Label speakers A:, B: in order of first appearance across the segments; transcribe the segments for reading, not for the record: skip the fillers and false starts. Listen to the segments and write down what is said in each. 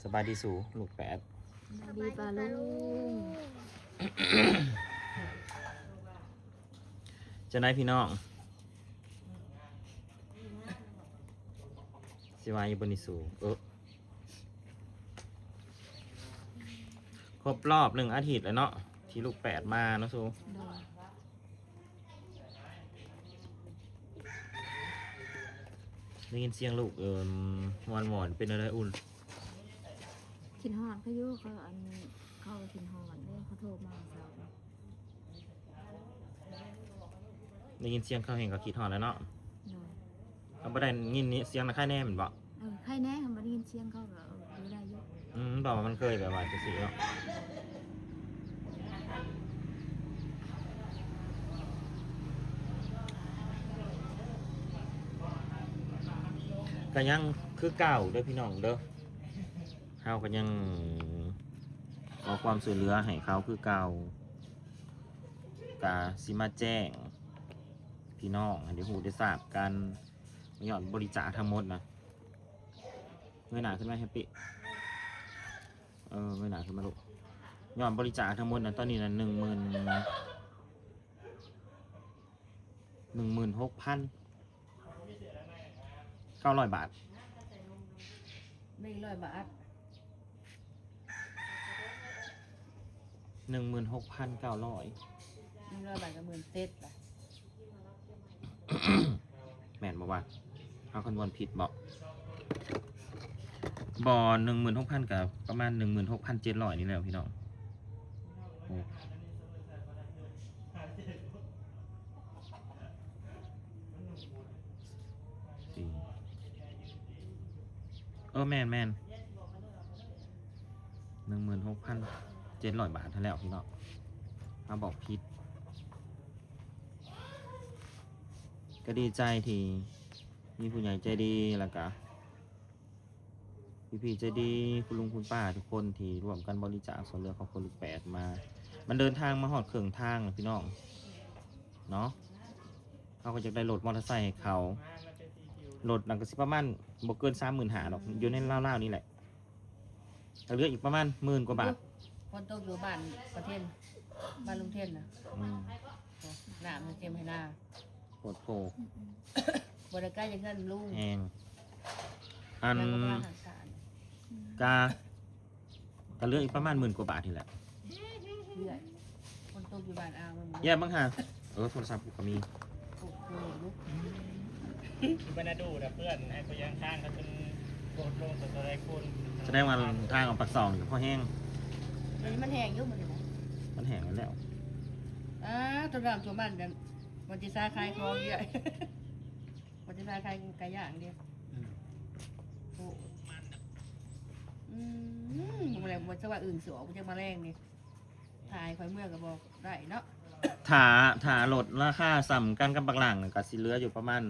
A: สบายดีสูลูกแปด
B: ดีปลาลุง
A: จะได้พี่น้องสิวายบนิสูครบรอบ1 อาทิตย์แล้วเนาะที่ลูกแปดมาเนาะสูได้ยินเสียงลูกหวานเป็นอะไรอุ่น
B: ขินหอนเขาอยู่เขาเข้าขินหอนเลยเขาโทรมาเช้า
A: ได้ยินเสียงเขาเห็นก็คิดหอนแล้วเนาะ
B: โดย
A: เขาไม่ได้ยินนี้เสียงนะค่ายแน่เหมือนบอก
B: ใครแน่เขามาได้ยินเสียงเขาก็ดูได้เยอะ
A: บอกว่ามันเคยแบบว่าจะสีเนาะก็ยังคือเก่าเด้อพี่น้องเด้อเขาก็ยังขอความช่วยเหลือให้เขาคือเก่ากาซิมาแจ้งพี่น้องเดี๋ยวหูได้ทราบกันยอดบริจาคทั้งหมดนะเงยหนาขึ้นมาแฮปปี้เงยหนาขึ้นมาลูกยอดบริจาคทั้งหมดนะตอนนี้นะ16,900 บาท
B: 100 บาท
A: 16,900
B: 100 บาทกับ10,000เต็ดล่ะ
A: แม่นบอกว่าเอาคำนวณผิดบอก16,000กับประมาณ16,700นี่แหละพี่น้องโอ้แม่น16,700 บาทเท่าแล้วพี่น้องมาบอกผิดก็ดีใจที่มีผู้ใหญ่ใจดีแล้วก็พี่ใจดีคุณลุงคุณป้าทุกคนที่ร่วมกันบริจาคส่วนเหลือของคนลูกแปดมามันเดินทางมาหอดเครื่องทางพี่น้องเนาะเขาก็จะได้รถมอเตอร์ไซค์ให้เขารถหลังก็สิประมาณบ่เกิน35,000หรอกอยู่ในเล่าๆนี่แหละเหลืออีกประมาณ10,000 กว่าบาท
C: คนโตอยู่บ้านประเทศบ้านลุงเทนนะหน้ามันเต็มให้หน้า
A: โคตรโผ
C: บริการอย่างนั้นลุง
A: แองอัน
C: แล้วก็บ้านทางการ
A: ก็เหลืออีกประมาณ10,000 กว่าบาทนี่แหละ
C: เรื่อยคนโตอยู่บ้านอาวมัน
A: แย่บ้างฮะโทรศัพท์กูก็มี
C: ปลูกลูก
D: คือไม่น่าดูนะเพื่อนให้ตัวยังข้างเขาจนโกรธลงตัวอะไรคุณ
A: แสดงว่าทางออกปากซองอยู่พ่อแห้ง
C: อันนี้มันแห้งอยุ่มันเลยนะ
A: มันแห้งแล้ว
C: ตัวดำตัวมันกันมันจะซาคลายคอเยอะมันจะซาคลายไก่ย่างเดียวโอ้มันอะไรมันจะว่าอื่นเสือมันจะมาแรงนี่ถ่ายคอยเมื่อก็บอกได้เนาะ
A: ถ้าลดราคาสำกันกับบักหลังก็สิเหลืออยู่ประมาณ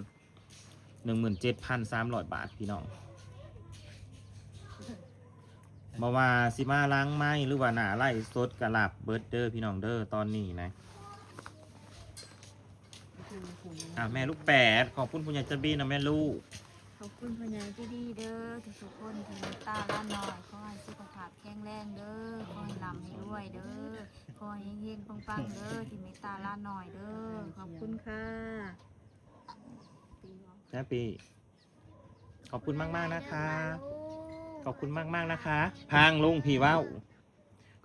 A: 17,300 บาทพี่น้องบ่ว่าสิมาล้างไม้หรือว่าหน้าไล่สดกระลับเบิร์ดเดอร์พี่น้องเด้อตอนนี้นะแม่ลูกแปดขอบคุณผู้ใหญ่ใจดีนะแม่ลูก
B: ขอบคุณพญาที่ดีเด้อทุกคนที่เมตตาล้านน้อยขอให้สุขภาพแข็งแรงเด้อขอให้ร่ำให้รวยเด้อขอให้เฮงๆปังๆเด้อที่เมตตาล้านน้อยเด้อขอบคุณค่ะ
A: แฮปปี้ขอบคุณมากๆนะคะ ขอบคุณมากๆนะคะพางลุงพี่ว้าว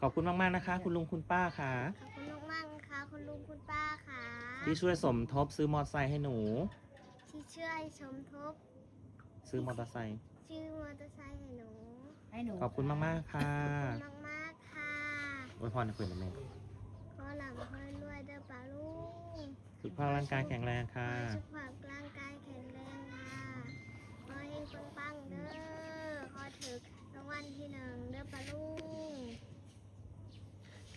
A: ขอบคุณมากๆนะคะ คุณลุงคุณป้าค่ะ
E: ขอบคุณมากๆนะคะคุณลุงคุณป้าค่ะ
A: ที่ช่วยสมทบซื้อมอเตอร์ไซค์ให้หนู
E: ที่ช่วยสมทบ
A: ซื้อมอเตอร์ไซค์
E: ชื่อมอเตอร์ไซค์ให้หนู
C: ให้หนู
A: ขอบคุณมากๆค่ะ
E: ขอบคุณมากๆค่ะ
A: อวยพรให้เพื่อนนะแม่
E: ขอหลับขอรวยเด้อป้าลุง
A: สุขภาพร่างกายแข็งแรง
E: ขอ
A: ค่ะ
E: ให้สุขภาพร่างกายแข็งแรงค่ะขอให้ปังๆเด้อขอถึกรางวัลที่1เด้อป้าลุง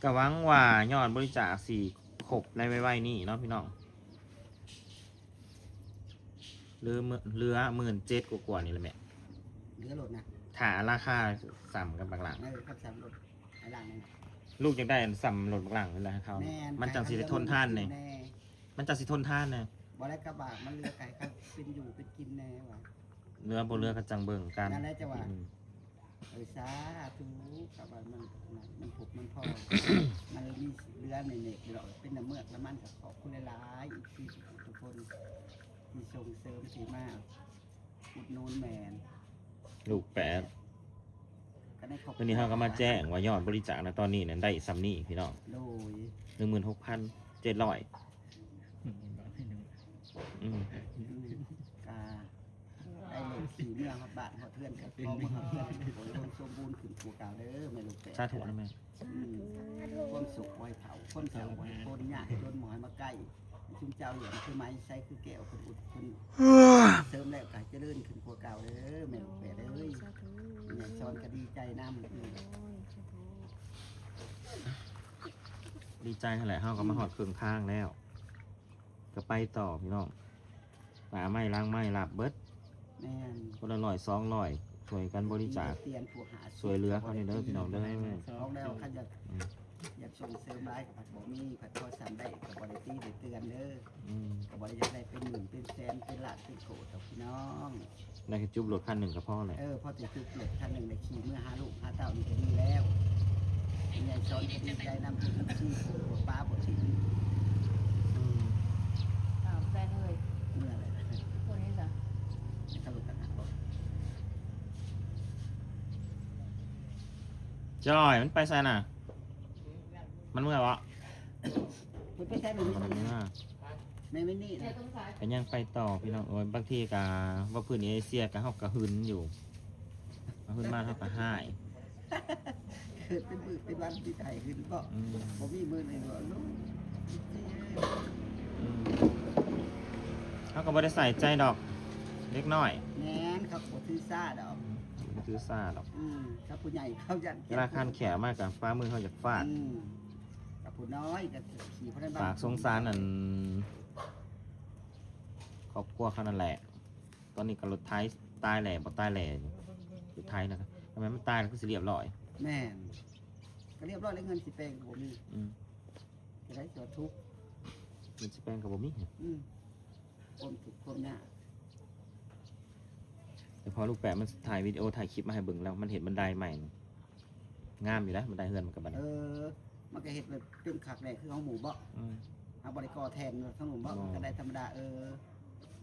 A: กะหวังว่ายอดบริจาคสี่ขบในไว้นี่เนาะพี่น้องเรือ17,000 กว่าๆนี่แหละแม่
F: เหลือรถนะ
A: ถาราคาสัมกับบักหลัง
F: นั่นขับสามรถไอ้หลังนั่นน่ะ
A: ลูกยังได้สัมรถบักหลังเลยให้เขา
F: แม่
A: มันจังสิได้ทนท่านเนี่ย
F: แน่
A: มันจังสิทนท่านเนี่ย
F: บ่ได้กระบะมันเรือไก่ครับเป็นอยู่เป็นกินแน่ว่ะ
A: เรือบ่เรือกระจังเบิ่งกัน
F: นั่นแหละจะว่า
A: อืม
F: สาธุกับว่ามันผูกมันพอ มันมีเรือในเน็ตเราเป็นน้ำเมือกน้ำมันกับขอบคุณหลายๆอีกที่ทุกคนที่ส่งเสริมสีมากอุดหนูนแมน
A: ลูกแปด
F: ก็ได้ขอบ
A: วันนี้เขาก็มาแจ้งว่ายอดบริจาคนะตอนนี้นั้นได้ซัมนี่พี่น้อง
F: โดย
A: 16,700อืม
F: กาได้เลยขี่เมื่อฮอดบ้านฮอดเพื่อนกับพ่อมาฮอดเพื่อนโอ้ยคนสมบูรณ์ขึ้นกูกาวเด้อไม่รู้แต่
A: สาธุนะแม่
F: คนสุขไว้เผาคนเผาไว้คนยากจนหมอยมาใกล้ชุมเจ้าเหลืองคือไม้ใช้คือแก้วคนอุดคนเสริมแล้วก็จะเลื่อนขึ้นกูกาวเด้อไม่รู้แต่เด้อ
B: สาธุ
F: เนี่ยชอนก็ดีใจน้ำ
B: โอ้ยสาธุ
A: ดีใจเท่าไหร่เขาก็มาหอดเครื่องข้างแล้ว ก็ไปต่อพี่น้องป่าไม้ล้างไม้ลาบเบิด
F: แม่น
A: คนละ200ช่วยกันบริจาค
F: เตียนผู้หา
A: ช่วยเหลือเขาในเด้อพี่น้องเด้อ
F: เขาแล้วเขาจะ
A: อืม
F: อยากส่งเสริมร้ายกับผัดบ่มีผัดทอดซ้ำได้กับบริตีได้เตือนเด้อ
A: อืม
F: กับบริยากได้เป็นหมื่นเป็นแสนเป็นล้านเป็นโกดกับพี่น้อง
A: ได้แค่จุบรถคันหนึ่งกับพ่อแหละ
F: พอติดจุดเหล็กท่านหนึ่งได้ขี่เมื่อ5 ลูก 5 เต้านี่ก็ดีแล้วยายชอนก็ดีใจนำที่ชื่อหัวป้าบ่ชื่อ
A: อืม
C: ถามแฟนเลย
F: เมื่ออะไร
C: คนนี้จ้ะ
F: สรุปต่างหากบ่
A: จอยมันไปไสน่ะ มันเมื่อวะ
F: มันไปใช้ไม่
A: มัน
F: นี่
A: เมื่อ
F: ไม่นี่นะ
A: ก็ยังไปต่อพี่น้องโอ้ยบางทีกะว่าพื้นเอเชียกะเฮากะหึนอยู่มาหึนมาเฮากะหาย
F: เกิดเป็นมือเป็นวันที่ไทยขึ้นก็
A: อืม
F: บ่มีมือในหัวลูก
A: อืมเขาก็บ่ได้ใส่ใจดอกเล็กน้อย
F: แน่นครับบ่ถือซ่าดอก
A: บ่ถือซาดอก
F: ถ้าผู้ใหญ่เขายัน
A: เวลาคันแขมากกับฟ้ามือเขาอยากฟาด
F: กับผู้น้อยกับขี่พระ
A: ฝากสงสารนั่นครอบครัวเขานั่นแหละ ตอนนี้ก็รถไทยตายแหล่บ่ตายแหล่อยู่รถไทยนะครับทำไมมันตายแล้วก็สิเรียบร้อย
F: แม่นก็เรียบร้อยแล้วเงินสิแปลงบ่มี
A: อืม
F: จะได้ตัวทุกข์
A: มันสิแปลงกับบ่มี
F: คนทุกข์คนยาก
A: แต่พอลูกแปะมันถ่ายวิดีโอถ่ายคลิปมาให้เบิ่งแล้วมันเห็นบันไดใหม่นี่งามอยู่แล้วบันไดเฮือนมันกับบันได
F: มันก็เห็ดแบบเป็นขักแหล่คือของหมูบ่
A: อืม
F: เอาบริกรแทนทั้งหมูบ่
A: อ๋อ
F: ก็ได้ธรรมดา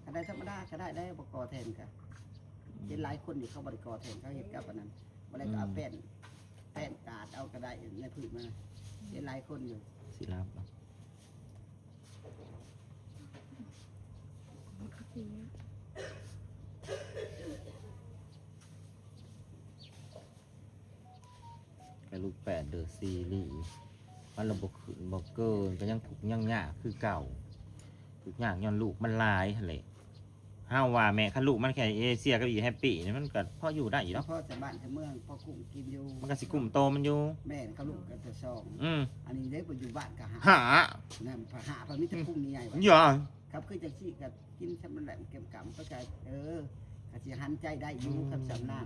F: ก็ได้ธรรมดาก็ได้บริกรแทนกันเห็นหลายคนที่เขาบริกรแทนเขาเห็ดกับอันนั้นบ่ได้ก็เอาแป้นกาดเอาก็ได้ในผืนมาเห็นหลายคนอยู่
A: สิลาบเนาะกับลูกแปดเดอะซีรีส์มันระบบขึ้นบ่เกินก็ยังถูกยังยากคือเก่าถูกยากย้อนลูกมันหลายหั่นแหละห้าวว่าแม่คันลูกมันแค่เอเชียกับอีแฮปปี้นี่มันก็พออยู่ได้อยู่
F: แล้ว
A: เนาะ
F: พ่อจะบ้านจะเมืองพ่อกุ้งกินอยู่
A: มันก็สิกลุ่มโตมันอยู่
F: แม่เขาลูกก็จะซอง
A: อืม
F: อันนี้ได้ไปอยู่บ้านก็หา
A: หา
F: นั่นหาพระมิตรกุ้งนี่ใหญ่
A: อย่า
F: ครับคือจังซี่ก็กินชำแหละเก็บกำเข้าใจก็สิหันใจได้อยู่กับสำนาง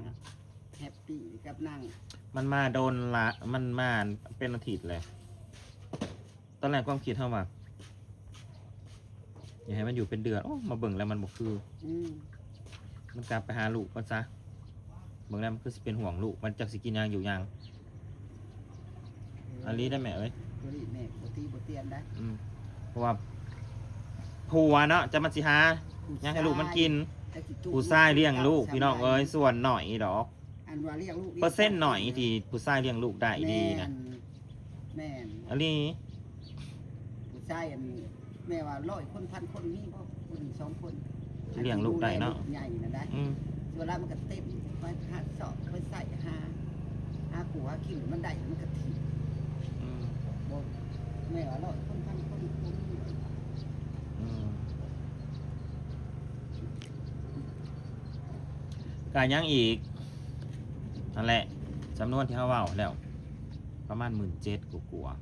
F: แฮปปี้กับนาง
A: มันมาโดนละมันมาเป็นอาทิตย์เลยตอนแรกความคิดเท่าว่าอยากให้มันอยู่เป็นเดือนโอ้มาเบิ่งแล้วมันบอกคือ มันกลับไปหาลูกก็ซะเบิ่งแล้วมันคือสิเป็นห่วงลูกมันจากสิกินยางอยู่ยางอันนี้ได้ไหมเอ้ย
F: ตัวนี้แม่บ่ตีบ่เตียนได้
A: อืมเพราะว่าผัวเนาะจะมาสิหาอยากให้ลูกมันกินผู้ชายเลี้ยงลูกพี่น้องเอ้ยส่วนหน่อยดอก
F: อันว่าเลี้ยงลูก
A: เปอร์เซ็นต์หน่อยที่ผู้ชายเลี้ยงลูกได้ดีนะ
F: แม่น
A: อันนี้
F: ผู้ชายอันแม่ว่า100 คน1,000 คนมีบ่คน2 คน
A: เลี้ยงลูกได้เนาะ
F: ใหญ่นั่นได้
A: อืม
F: เวลามันก็เต็มไปหาสอบไปใส่หากูหากินมันได้มันก็ถีบ
A: อืม
F: บ่แม่ว่า100 คน1,000 คนคนมี
A: อืมการยังอีกนั่นแหละจำนวนที่เขาเว่าแล้ว ประมาณ17,000กว่า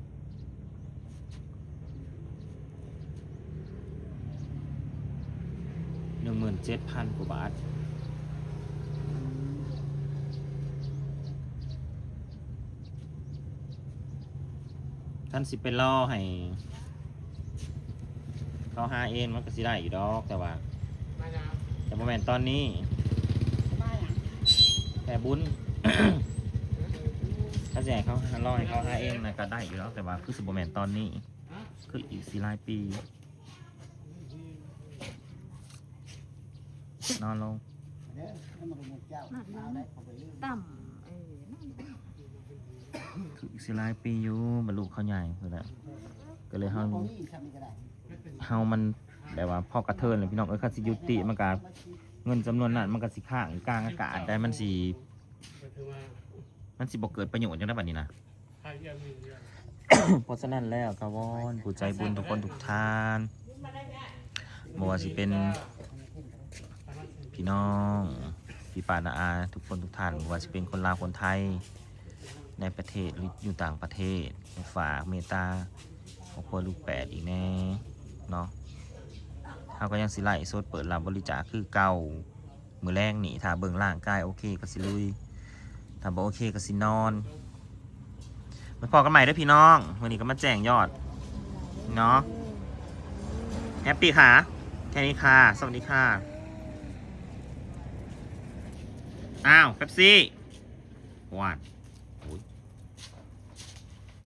A: 17,000 กว่าบาทท่านสิเป็นล่อให้เขาหาเองมันก็สิได้อยู่ดอกแต่ว่าแต่โมเมนตอนนี้
F: สบายอ่ะ
A: แต่บุญ ถ้าแจกเขาลอยเขาหาเองนะก็ได้อยู่แล้วแต่ว่าคือสิบแมนตอนนี้ คืออีก4หลายปี นอนลง
F: เด้อให้มันเป็นเจ้าเอาได้เขาไปลืม
B: ต่ำนั่น
A: คืออีก4หลายปีอยู่บรรลุเขาใหญ่คือแล้วก็เลยเฮา
F: บ่มีทำก็ได้
A: มันแบบว่าพ่อกระเทินเลยพี่น้องคันสิยุติมันก็เงินจำนวนนั้นมันก็สิข้างกลางอากาศได้มันสิบ่เกิดประโยชน์จังได้บัดนี้นะ เพราะฉะนั้นแล้วก็วอนผู้ใจบุญทุกคนทุกท่านบ่ว่าสิเป็นพี่น้องพี่ป้าน้าอาทุกคนทุกท่านบ่ว่าสิเป็นคนลาวคนไทยในประเทศหรืออยู่ต่างประเทศฝากเมตตาครอบครัวลูกแปดอีกแน่เนาะเขาก็ยังสิไล่โซดเปิดรับบริจาคคือเก่ามือแรงนี่ถ้าเบิ่งร่างกายโอเคก็สิลุยถ้าบ่โอเคก็สินอนมาพอกันใหม่ด้วยพี่น้องวันนี้ก็มาแจ้งยอดเนาะแฮปปี้ค่ะแค่นี้ค่ะสวัสดีค่ะอ้าวเป๊ปซี่หวาน